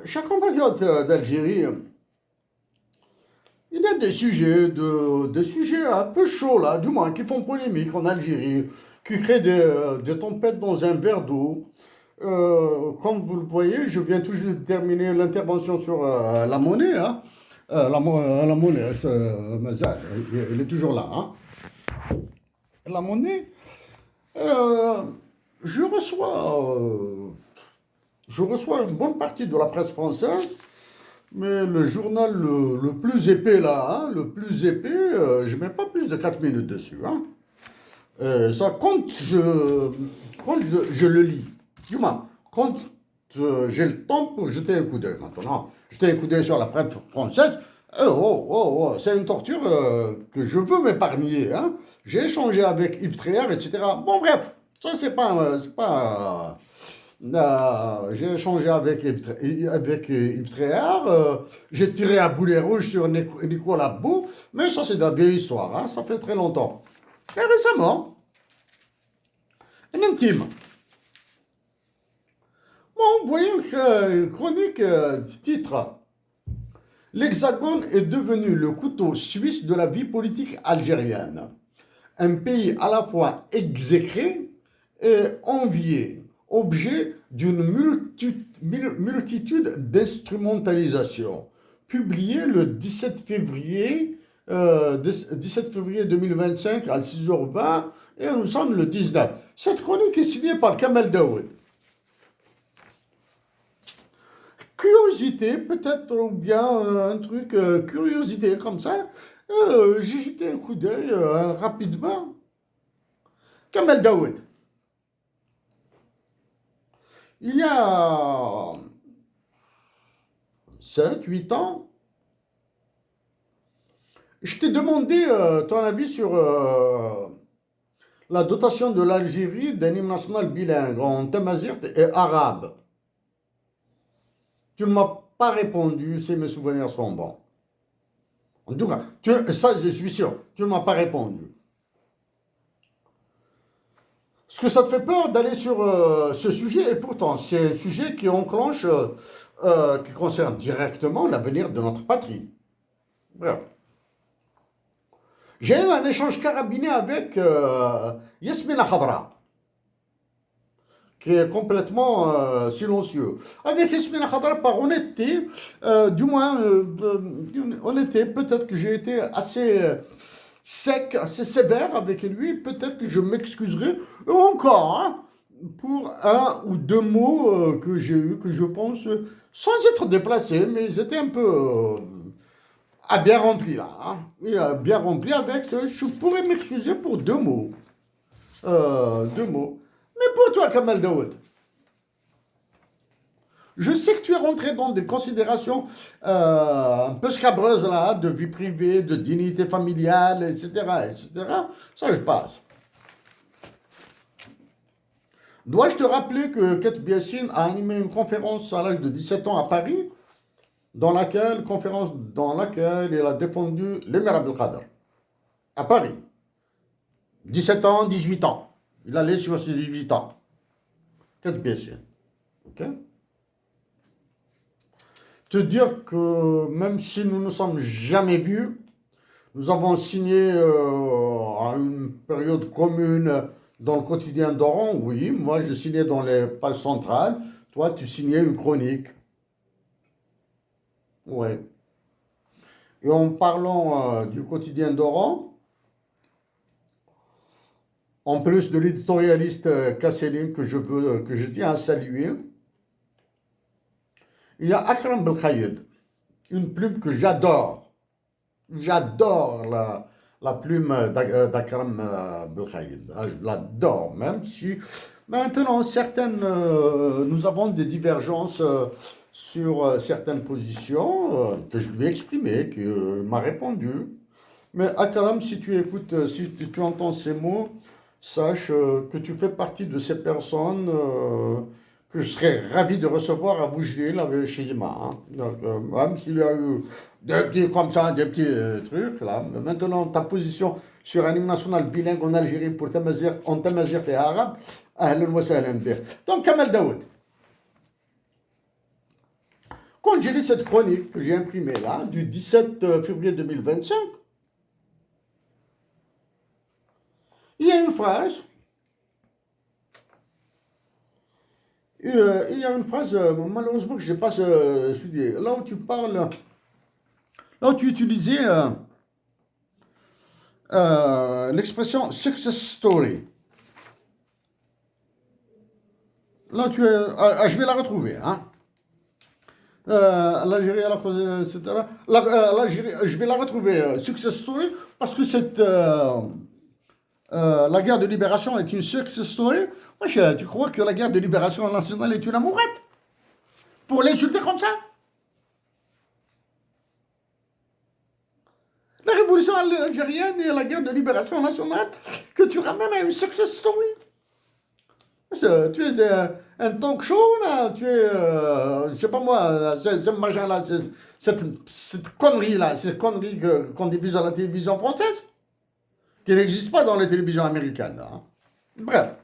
Chers compatriotes d'Algérie, il y a des sujets un peu chauds là, du moins qui font polémique en Algérie, qui créent des tempêtes dans un verre d'eau. Comme vous le voyez, je viens tout juste de terminer l'intervention sur la monnaie. Hein. La monnaie, Mazal, il est toujours là. Hein. La monnaie, euh, je reçois, euh, je reçois une bonne partie de la presse française. Mais le journal le plus épais là, hein, le plus épais, je mets pas plus de 4 minutes dessus. Hein. Ça, quand je le lis, du moins, quand j'ai le temps pour jeter un coup d'œil maintenant, jeter un coup d'œil sur la presse française, c'est une torture que je veux m'épargner. Hein. J'ai échangé avec Yves Tréhard, etc. Bon, bref, ça c'est pas j'ai échangé avec Yves Tréhard, j'ai tiré à boulet rouge sur Nicolas Bou, mais ça c'est de la vieille histoire, hein, ça fait très longtemps. Et récemment, un intime. Bon, vous voyez une chronique du titre. L'Hexagone est devenu le couteau suisse de la vie politique algérienne. Un pays à la fois exécré et envié, objet d'une multitude d'instrumentalisation. Publié le 17 février 2025 à 6h20 et nous sommes le 19. Cette chronique est signée par Kamel Daoud. Curiosité, peut-être, ou bien un truc, curiosité comme ça. J'ai jeté un coup d'œil rapidement. Kamel Daoud. Il y a 7, 8 ans, je t'ai demandé ton avis sur la dotation de l'Algérie d'un hymne national bilingue en tamazight et arabe. Tu ne m'as pas répondu si mes souvenirs sont bons. En tout cas, ça je suis sûr, tu ne m'as pas répondu. Est-ce que ça te fait peur d'aller sur ce sujet? Et pourtant, c'est un sujet qui enclenche, qui concerne directement l'avenir de notre patrie. Bref. J'ai eu un échange carabiné avec Yasmina Khadra, qui est complètement silencieux. Avec Yasmina Khadra, par honnêteté, du moins, honnêteté, peut-être que j'ai été assez sec, assez sévère avec lui, peut-être que je m'excuserai encore hein, pour un ou deux mots que j'ai eus, que je pense, sans être déplacés, mais ils étaient un peu bien remplis là. Hein, et, bien remplis avec, je pourrais m'excuser pour deux mots. Deux mots. Mais pour toi, Kamal Daoud, je sais que tu es rentré dans des considérations un peu scabreuses là, de vie privée, de dignité familiale, etc., etc. Ça, je passe. Dois-je te rappeler que Kate Biassin a animé une conférence à l'âge de 17 ans à Paris, conférence dans laquelle il a défendu l'émir Abdelkader, à Paris. 17 ans, 18 ans. Il allait sur ses 18 ans. Kate Biassin. Ok? Te dire que même si nous ne nous sommes jamais vus, nous avons signé à une période commune dans le quotidien d'Oran. Oui, moi je signais dans les pages centrales, toi tu signais une chronique. Ouais. Et en parlant du quotidien d'Oran, en plus de l'éditorialiste Kasseline que je tiens à saluer, il y a Akram Belkhaïd, une plume que j'adore. J'adore la plume d'Akram Belkhaïd. Ah, je l'adore, même si maintenant nous avons des divergences sur certaines positions que je lui ai exprimées, qu'il m'a répondu. Mais Akram, si tu écoutes, si tu entends ces mots, sache que tu fais partie de ces personnes que je serais ravi de recevoir à Bougelil avec chez Ima. Hein. Donc, même s'il y a eu des petits comme ça, des petits trucs là. Mais maintenant, ta position sur un hymne national bilingue en Algérie pour en tamazirt et arabe, أهلا وسهلا بك. Donc, Kamal Daoud, quand j'ai lu cette chronique que j'ai imprimée là, du 17 février 2025, il y a une phrase, malheureusement que je n'ai pas suivi, là où tu parles, là où tu utilisais l'expression success story. Là, je vais la retrouver, hein. L'Algérie, etc. L'Algérie, je vais la retrouver, success story, parce que la guerre de libération est une success story. Moi, tu crois que la guerre de libération nationale est une amourette pour l'insulter comme ça? La révolution algérienne et la guerre de libération nationale que tu ramènes à une success story. Tu es un talk show, là, tu es, je sais pas moi, ce machin-là, cette connerie-là, cette connerie qu'on diffuse à la télévision française, qui n'existe pas dans les télévisions américaines. Là, hein. Bref.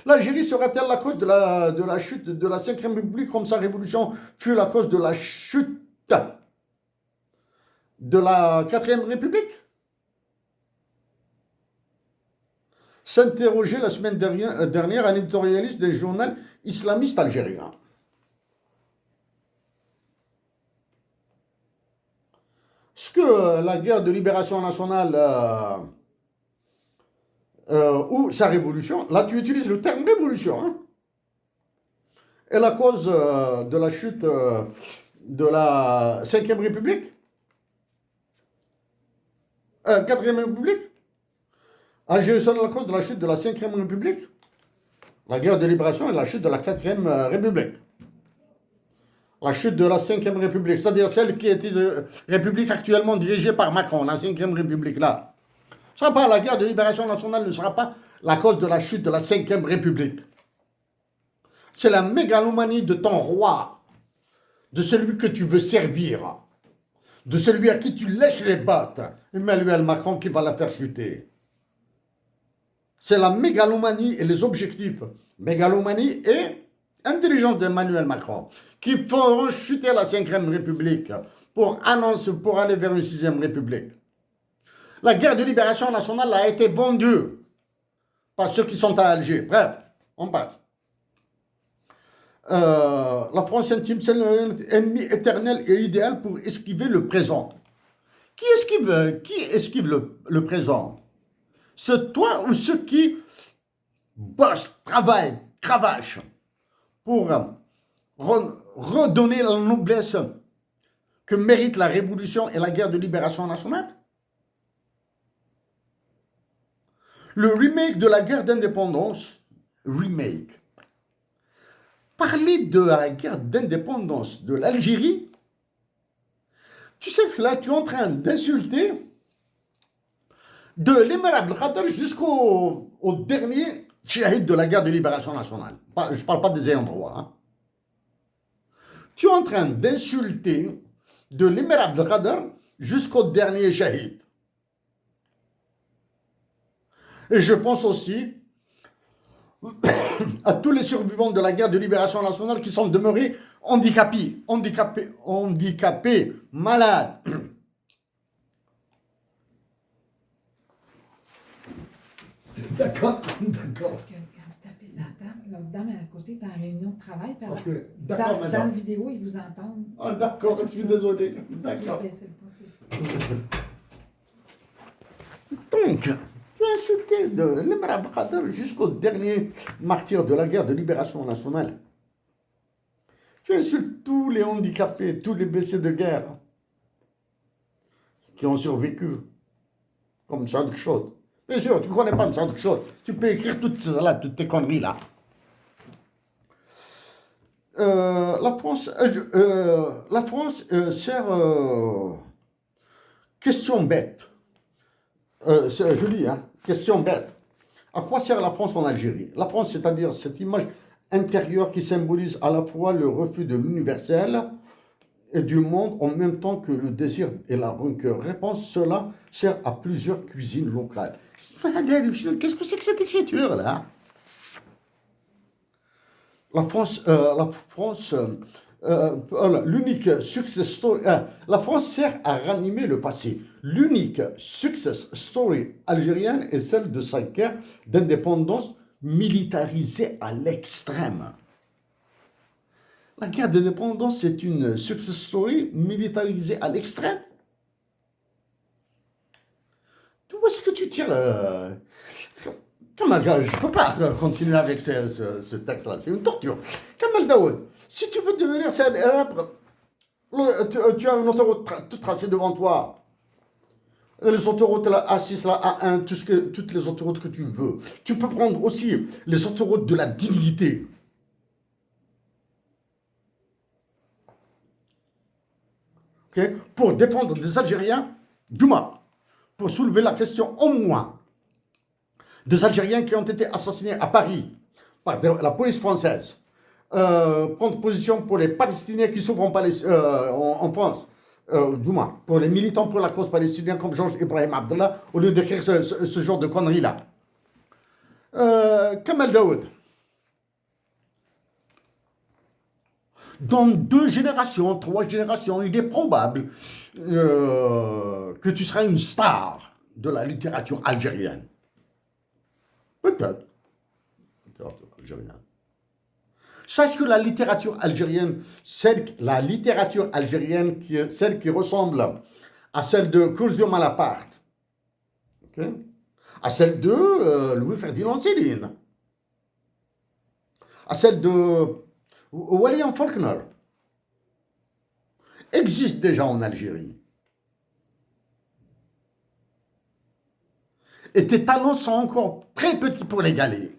L'Algérie sera-t-elle la cause de la chute de la Ve République comme sa révolution fut la cause de la chute de la Quatrième République? S'interrogeait la semaine dernière un éditorialiste d'un journal islamiste algérien. Est-ce que la guerre de libération nationale ou sa révolution, là tu utilises le terme révolution, hein, est la cause de la chute de la Ve République, Quatrième République? Algérie serait la cause de la chute de la Ve République? La guerre de libération est la chute de la Quatrième République. La chute de la Ve République, c'est-à-dire celle qui est République actuellement dirigée par Macron, la Ve République là. Ce sera pas la guerre de libération nationale, ne sera pas la cause de la chute de la Ve République. C'est la mégalomanie de ton roi, de celui que tu veux servir, de celui à qui tu lèches les bottes, Emmanuel Macron, qui va la faire chuter. C'est la mégalomanie et les objectifs, mégalomanie et intelligence d'Emmanuel Macron, qui feront chuter la Ve République pour aller vers une 6e République. La guerre de libération nationale a été vendue par ceux qui sont à Alger. Bref, on passe. La France intime, c'est l'ennemi éternel et idéal pour esquiver le présent. Qui esquive le présent? C'est toi ou ceux qui bossent, travaillent, cravachent pour redonner la noblesse que mérite la révolution et la guerre de libération nationale? Le remake de la guerre d'indépendance, parler de la guerre d'indépendance de l'Algérie, tu sais que là tu es en train d'insulter de l'émir Abdelkader jusqu'au dernier shahid de la guerre de libération nationale. Je ne parle pas des ayants droit. Hein. Tu es en train d'insulter de l'émir Abdelkader jusqu'au dernier shahid. Et je pense aussi à tous les survivants de la guerre de libération nationale qui sont demeurés handicapés, malades. D'accord. Parce que quand vous tapez sa table, l'autre dame à côté est en réunion de travail, puis Ok, d'accord, dans la madame. vidéo, ils vous entendent. Ah, d'accord, je suis désolé. D'accord. Baissez le ton, c'est- Donc, tu as insulté de l'émir Abdelkader jusqu'au dernier martyr de la guerre de libération nationale. Tu insultes tous les handicapés, tous les blessés de guerre qui ont survécu, comme Sadr Chaud. Bien sûr, tu ne connais pas Sadr Chaud. Tu peux écrire toutes tes conneries là. La France sert question bête. Je lis, hein, question bête. À quoi sert la France en Algérie? La France, c'est-à-dire cette image intérieure qui symbolise à la fois le refus de l'universel et du monde en même temps que le désir et la rancœur. Réponse, cela sert à plusieurs cuisines locales. Qu'est-ce que c'est que cette écriture-là? l'unique success story, la France sert à ranimer le passé. L'unique success story algérienne est celle de sa guerre d'indépendance militarisée à l'extrême. La guerre d'indépendance est une success story militarisée à l'extrême. Où est-ce que tu tires Comment, je ne peux pas continuer avec ce texte-là, c'est une torture. Kamal Daoud, si tu veux devenir célèbre, tu as une autoroute toute tracée devant toi. Les autoroutes là, A6, là, A1, toutes les autoroutes que tu veux. Tu peux prendre aussi les autoroutes de la dignité. Okay? Pour défendre des Algériens, Douma, pour soulever la question au moins des Algériens qui ont été assassinés à Paris par la police française. Prendre position pour les Palestiniens qui souffrent en France. Douma, pour les militants pour la cause palestinienne comme Georges Ibrahim Abdallah, au lieu d'écrire ce genre de conneries-là. Kamal Daoud. Dans 2 générations, 3 générations, il est probable que tu seras une star de la littérature algérienne. Peut-être. Littérature algérienne. Sache que la littérature algérienne, celle qui ressemble à celle de Curzio Malaparte, okay? À celle de Louis-Ferdinand Céline, à celle de William Faulkner, existe déjà en Algérie. Et tes talents sont encore très petits pour l'égaler.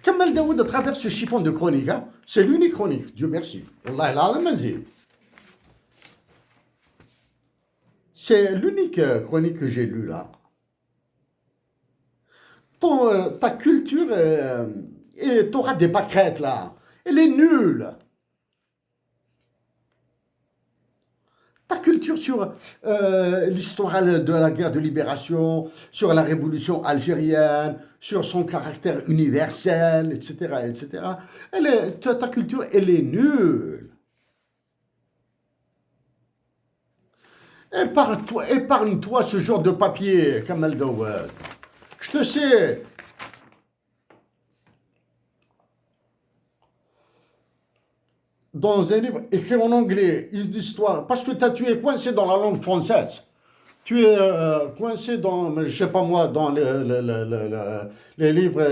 Kamal Daoud, à travers ce chiffon de chronique, hein, c'est l'unique chronique, Dieu merci. C'est l'unique chronique que j'ai lue là. Ta culture, et t'auras des pâquerettes là. Elle est nulle. Ta culture sur l'histoire de la guerre de libération, sur la révolution algérienne, sur son caractère universel, etc., etc. Ta culture, elle est nulle. Épargne-toi ce genre de papier, Kamal Daoud. Je te sais. Dans un livre écrit en anglais, une histoire, parce que tu es coincé dans la langue française. Tu es coincé dans, je sais pas moi, dans les livres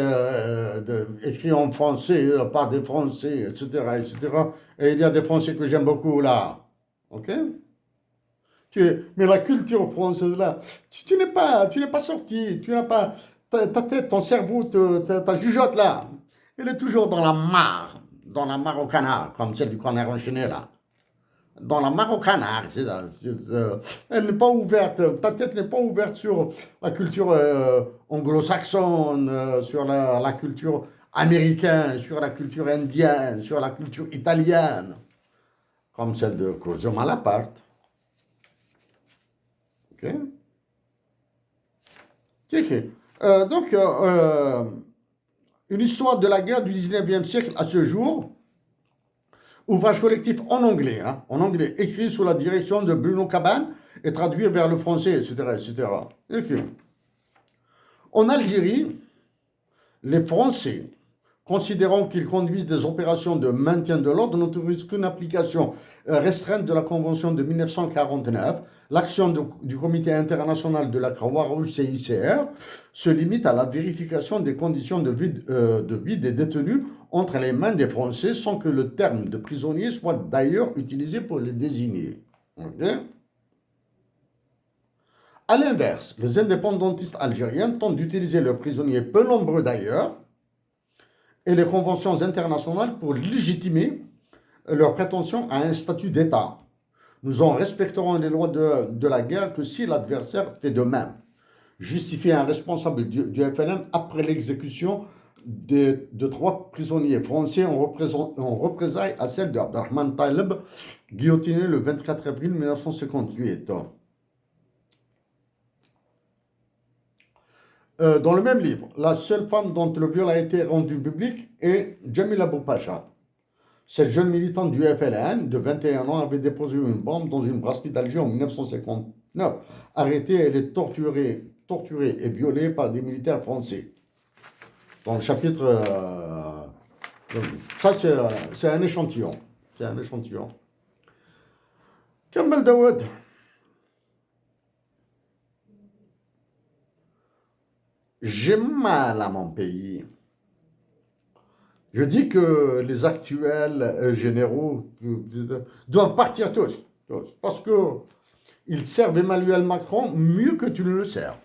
écrits en français, par des Français, etc., etc. Et il y a des Français que j'aime beaucoup là. Ok? Mais la culture française là, tu n'es pas sorti, tu n'as pas, ta tête, ton cerveau, ta jugeote là, elle est toujours dans la mare au canard, comme celle du canard enchaîné là. Dans la mare au canard, elle n'est pas ouverte, ta tête n'est pas ouverte sur la culture anglo-saxonne, sur la culture américaine, sur la culture indienne, sur la culture italienne, comme celle de Curzio Malaparte. Ok? Donc, une histoire de la guerre du 19e siècle à ce jour, ouvrage collectif en anglais, écrit sous la direction de Bruno Cabane et traduit vers le français, etc., etc. Okay. En Algérie, les Français, considérant qu'ils conduisent des opérations de maintien de l'ordre, n'autorisent qu'une application restreinte de la Convention de 1949. L'action du Comité international de la Croix-Rouge CICR se limite à la vérification des conditions de vie des détenus entre les mains des Français sans que le terme de prisonnier soit d'ailleurs utilisé pour les désigner. Okay? À l'inverse, les indépendantistes algériens tentent d'utiliser leurs prisonniers, peu nombreux d'ailleurs, et les conventions internationales pour légitimer leur prétention à un statut d'État. Nous en respecterons les lois de la guerre que si l'adversaire fait de même. Justifier un responsable du FLN après l'exécution de 3 prisonniers français en représailles à celle de Abdelrahman Taleb, guillotiné le 24 avril 1958. Dans le même livre, la seule femme dont le viol a été rendu public est Jamila Boupacha. Cette jeune militante du FLN de 21 ans avait déposé une bombe dans une brasserie d'Alger en 1959. Arrêtée, elle est torturée et violée par des militaires français. Dans le chapitre... ça, c'est un échantillon. C'est un échantillon. Kamel Daoud. J'ai mal à mon pays. Je dis que les actuels généraux doivent partir tous, parce qu'ils servent Emmanuel Macron mieux que tu ne le sers.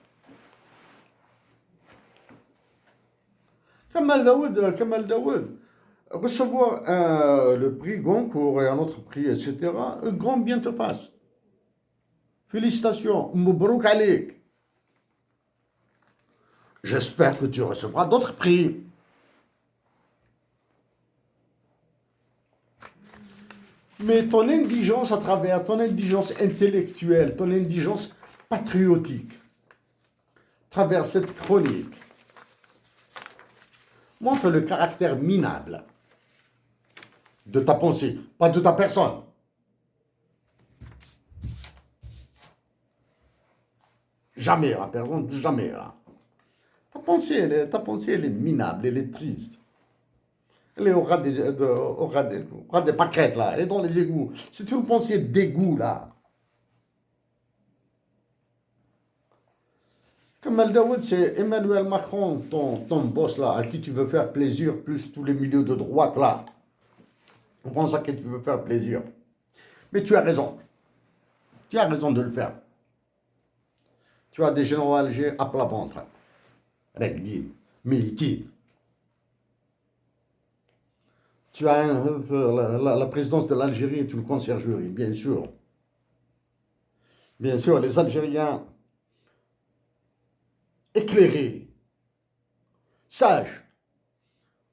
Kamel Daoud, recevoir le prix Goncourt et un autre prix, etc., grand bien te fasse. Félicitations, Mubrouk Alik. J'espère que tu recevras d'autres prix. Mais ton indigence à travers, ton indigence intellectuelle, ton indigence patriotique, à travers cette chronique, montre le caractère minable de ta pensée, pas de ta personne. Jamais la personne, jamais là. Ta pensée, elle est minable, elle est triste. Elle est au ras des pâquerettes, là. Elle est dans les égouts. C'est une pensée d'égout, là. Kamel Daoud, c'est Emmanuel Macron, ton boss, là, à qui tu veux faire plaisir, plus tous les milieux de droite, là. On pense à qui tu veux faire plaisir. Mais tu as raison. Tu as raison de le faire. Tu as des généraux algériens à plat ventre. Regdin, Militine. Tu as la présidence de l'Algérie est une conciergerie, bien sûr. Bien sûr, les Algériens éclairés, sages,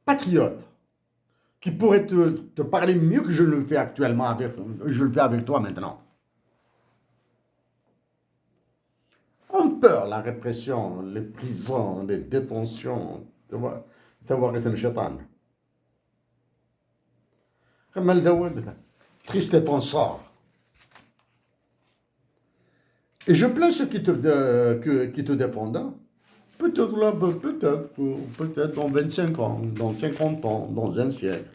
patriotes, qui pourraient te parler mieux que je le fais actuellement, je le fais avec toi maintenant. On peur la répression, les prisons, les détentions. Tu vois, été un chétan. Kamel Daoud, triste est ton sort. Et je plains ceux qui te défendent. Hein. Peut-être là, peut-être dans 25 ans, dans 50 ans, dans un siècle.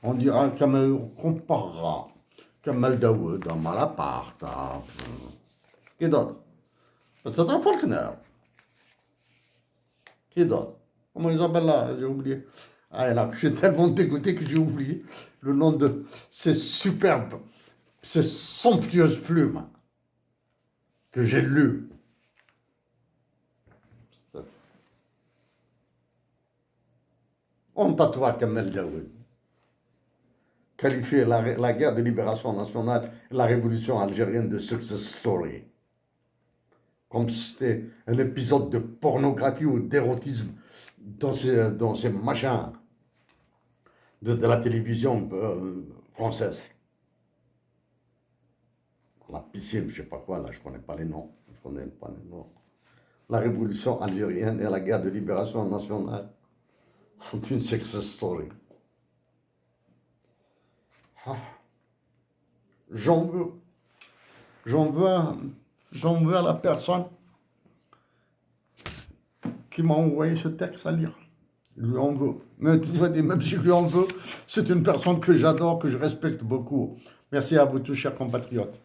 On dira, on comparera Kamel Daoud à Malaparte, qui d'autre? Peut-être un Faulkner. Qui d'autre? Comment ils appellent là? J'ai oublié. Ah, là, je suis tellement dégoûté que j'ai oublié le nom de ces superbes, ces somptueuses plumes que j'ai lues. Honte à toi, Kamel Daoud. Qualifier la guerre de libération nationale et la révolution algérienne de success story. Comme si c'était un épisode de pornographie ou d'érotisme dans ces machins de la télévision française. La piscine, je sais pas quoi, là, je connais pas les noms. Je connais pas les noms. La révolution algérienne et la guerre de libération nationale sont une success story. Ah. J'en veux à la personne qui m'a envoyé ce texte à lire. Je lui en veux. Mais tout ça dit, même si je lui en veux, c'est une personne que j'adore, que je respecte beaucoup. Merci à vous tous, chers compatriotes.